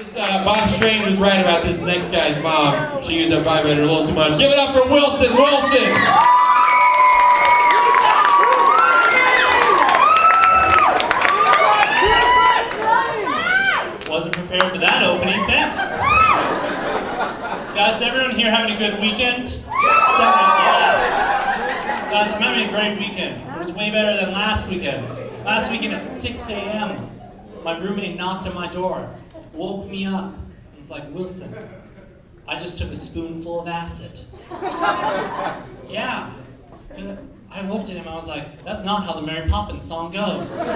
Bob Strange was right about this next guy's mom. She used that vibrator a little too much. Give it up for Wilson! Wilson! Wasn't prepared for that opening. Thanks. Guys, everyone here having a good weekend? Yeah. Guys, I'm having a great weekend. It was way better than last weekend. Last weekend at 6 a.m., my roommate knocked on my door, woke me up, and was like, Wilson, I just took a spoonful of acid. Yeah. I looked at him, I was like, that's not how the Mary Poppins song goes. I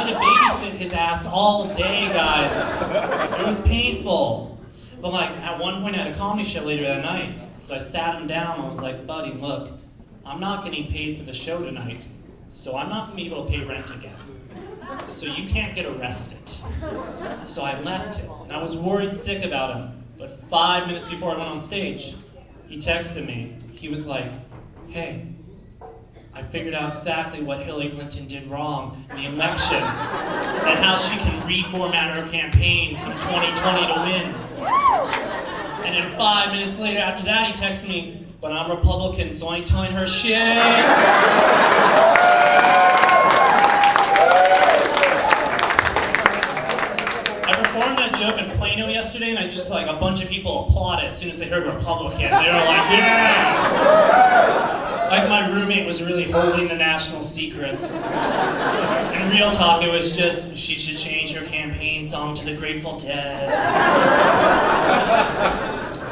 had to babysit his ass all day, guys. It was painful. But like, at one point I had a comedy show later that night, so I sat him down and was like, buddy, look, I'm not getting paid for the show tonight, so I'm not gonna be able to pay rent again. So you can't get arrested. So I left him, and I was worried sick about him. But 5 minutes before I went on stage, he texted me. He was like, hey, I figured out exactly what Hillary Clinton did wrong in the election and how she can reformat her campaign come 2020 to win. And then 5 minutes later after that, he texted me, but I'm Republican, so I ain't telling her shit. I performed that joke in Plano yesterday, and a bunch of people applauded as soon as they heard Republican. They were like, yeah! Like my roommate was really holding the national secrets. In real talk, it was just, she should change her campaign song to the Grateful Dead.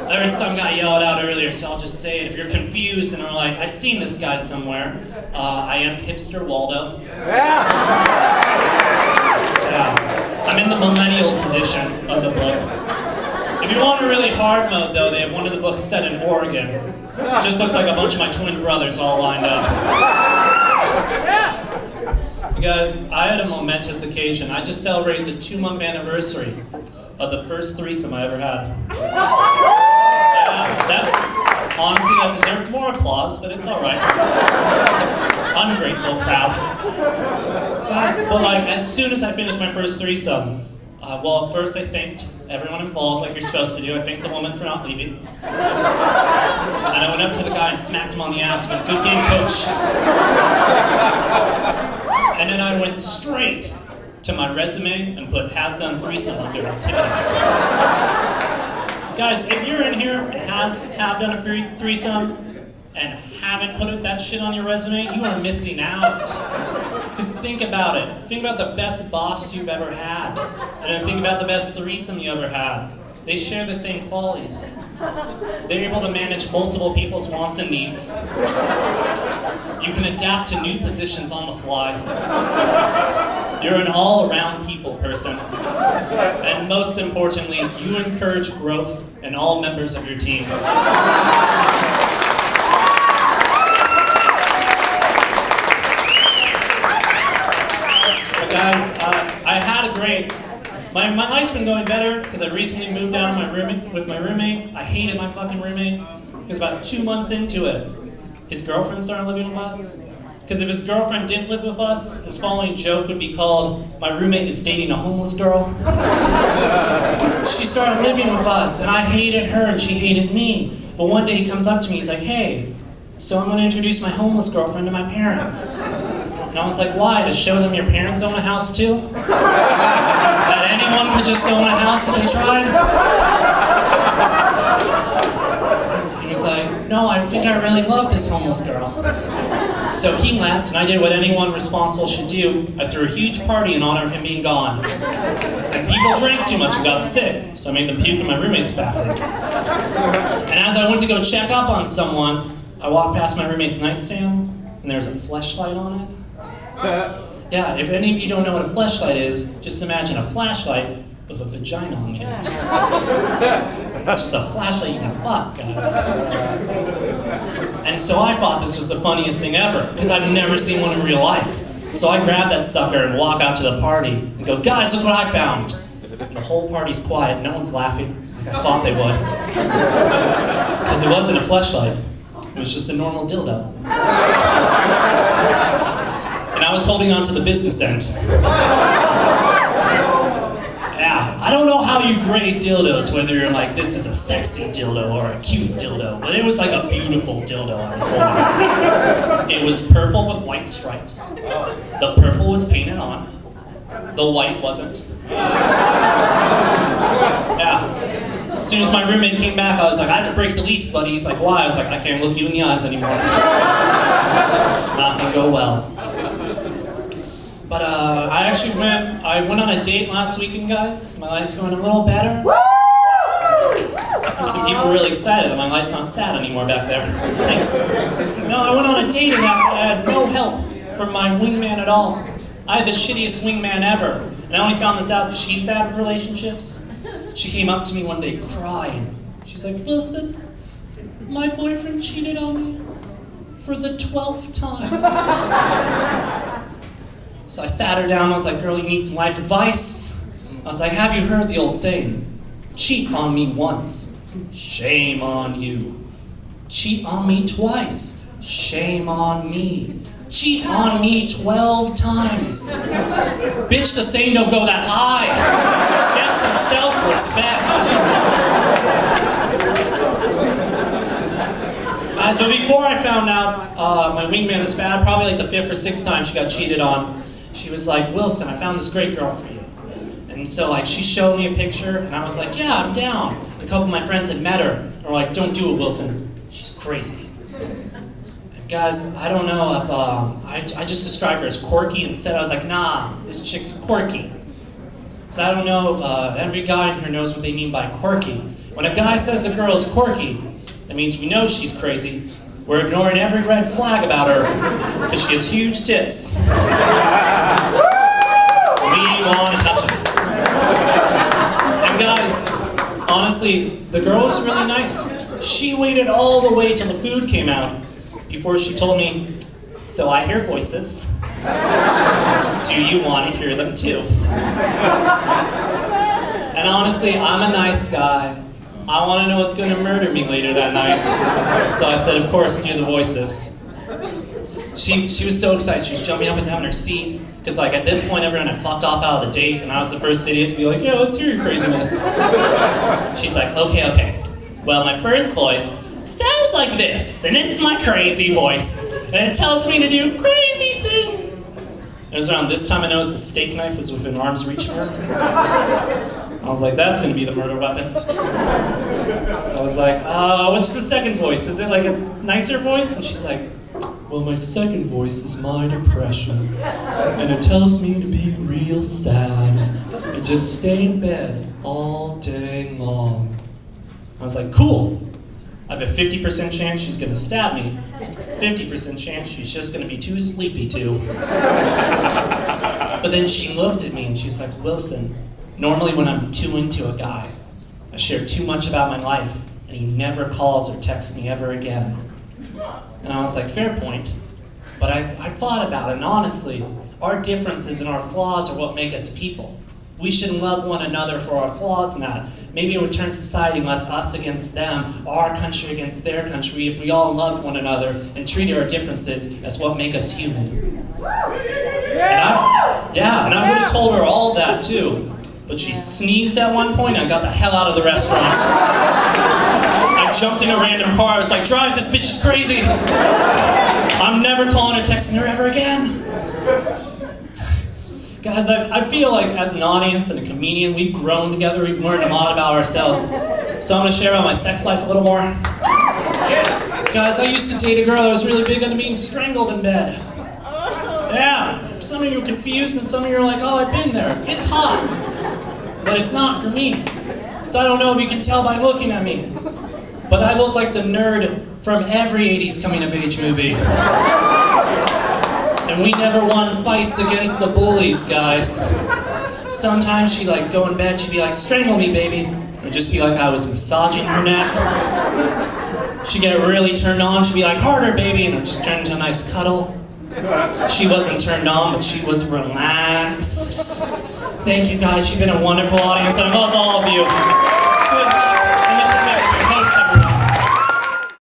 I heard some guy yell it out earlier, so I'll just say it. If you're confused and are like, I've seen this guy somewhere, I am Hipster Waldo. Yeah. I'm in the Millennials edition of the book. If you want a really hard mode, though, they have one of the books set in Oregon. It just looks like a bunch of my twin brothers all lined up. Because I had a momentous occasion. I just celebrated the 2-month anniversary of the first threesome I ever had. Honestly, that deserved more applause, but it's all right. Ungrateful crowd. Guys, but like, as soon as I finished my first threesome, well, at first I thanked everyone involved, like you're supposed to do. I thanked the woman for not leaving. And I went up to the guy and smacked him on the ass and went, good game, coach. And then I went straight to my resume and put has done threesome under activities. Guys, if you're in here and have done a threesome and haven't put that shit on your resume, you are missing out. Because think about it. Think about the best boss you've ever had. And then think about the best threesome you ever had. They share the same qualities. They're able to manage multiple people's wants and needs. You can adapt to new positions on the fly. You're an all-around people person. And most importantly, you encourage growth in all members of your team. But guys, I had a great... My life's been going better because I recently moved out with my roommate. I hated my fucking roommate because about 2 months into it, his girlfriend started living with us. Because if his girlfriend didn't live with us, his following joke would be called, my roommate is dating a homeless girl. She started living with us, and I hated her, and she hated me. But one day he comes up to me, he's like, hey, so I'm going to introduce my homeless girlfriend to my parents. And I was like, why? To show them your parents own a house too? That anyone could just own a house if they tried? He was like, no, I think I really love this homeless girl. So he left, and I did what anyone responsible should do. I threw a huge party in honor of him being gone. And people drank too much and got sick, so I made them puke in my roommate's bathroom. And as I went to go check up on someone, I walked past my roommate's nightstand, and there was a fleshlight on it. Yeah, if any of you don't know what a fleshlight is, just imagine a flashlight with a vagina on the end. It's just a flashlight you can fuck, guys. And so I thought this was the funniest thing ever, because I've never seen one in real life. So I grabbed that sucker and walk out to the party and go, guys, look what I found. And the whole party's quiet, no one's laughing, like I thought they would. Because it wasn't a fleshlight, it was just a normal dildo. And I was holding on to the business end. how you grade dildos, whether you're like, this is a sexy dildo or a cute dildo. But it was like a beautiful dildo I was holding. It was purple with white stripes. The purple was painted on. The white wasn't. Yeah. As soon as my roommate came back, I was like, I have to break the lease, buddy. He's like, why? I was like, I can't look you in the eyes anymore. It's not gonna go well. But I went on a date last weekend, guys. My life's going a little better. Some people were really excited that my life's not sad anymore back there. Thanks. No, I went on a date and I had no help from my wingman at all. I had the shittiest wingman ever. And I only found this out because she's bad with relationships. She came up to me one day crying. She's like, Wilson, my boyfriend cheated on me for the 12th time. So I sat her down, I was like, girl, you need some life advice? I was like, have you heard the old saying, cheat on me once, shame on you. Cheat on me twice, shame on me. Cheat on me 12 times. Bitch, the saying don't go that high. Get some self-respect. Guys, but before I found out my wingman was bad, probably like the 5th or 6th time she got cheated on, she was like, Wilson, I found this great girl for you. And so like she showed me a picture and I was like, yeah, I'm down. A couple of my friends had met her and were like, don't do it, Wilson. She's crazy. And guys, I don't know if, I just described her as quirky. Instead I was like, nah, this chick's quirky. So I don't know if every guy in here knows what they mean by quirky. When a guy says a girl's quirky, that means we know she's crazy. We're ignoring every red flag about her because she has huge tits. We want to touch them. And guys, honestly, the girl was really nice. She waited all the way till the food came out before she told me, so I hear voices. Do you want to hear them too? And honestly, I'm a nice guy. I want to know what's going to murder me later that night. So I said, of course, do the voices. She was so excited. She was jumping up and down in her seat. Because like at this point, everyone had fucked off out of the date, and I was the first idiot to be like, yeah, let's hear your craziness. She's like, okay. Well, my first voice sounds like this, and it's my crazy voice. And it tells me to do crazy things. It was around this time I noticed a steak knife was within arm's reach of her. I was like, that's gonna be the murder weapon. So I was like, what's the second voice? Is it like a nicer voice? And she's like, well, my second voice is my depression. And it tells me to be real sad and just stay in bed all day long. I was like, cool. I have a 50% chance she's gonna stab me. 50% chance she's just gonna be too sleepy to. But then she looked at me and she was like, Wilson, normally when I'm too into a guy, I share too much about my life and he never calls or texts me ever again. And I was like, fair point. But I thought about it, and honestly, our differences and our flaws are what make us people. We should love one another for our flaws and that. Maybe it would turn society less us against them, our country against their country, if we all loved one another and treated our differences as what make us human. And I would have told her all that too. But she sneezed at one point and I got the hell out of the restaurant. I jumped in a random car, I was like, drive, this bitch is crazy. I'm never calling or texting her ever again. Guys, I feel like as an audience and a comedian, we've grown together, we've learned a lot about ourselves. So I'm gonna share about my sex life a little more. Guys, I used to date a girl that was really big into being strangled in bed. Yeah, some of you are confused and some of you are like, oh, I've been there. It's hot. But it's not for me. So I don't know if you can tell by looking at me. But I look like the nerd from every 80s coming-of-age movie. And we never won fights against the bullies, guys. Sometimes she'd like go in bed, she'd be like, strangle me, baby. Or just be like I was massaging her neck. She'd get really turned on, she'd be like, harder, baby, and I'd just turn into a nice cuddle. She wasn't turned on, but she was relaxed. Thank you guys, you've been a wonderful audience, and I love all of you.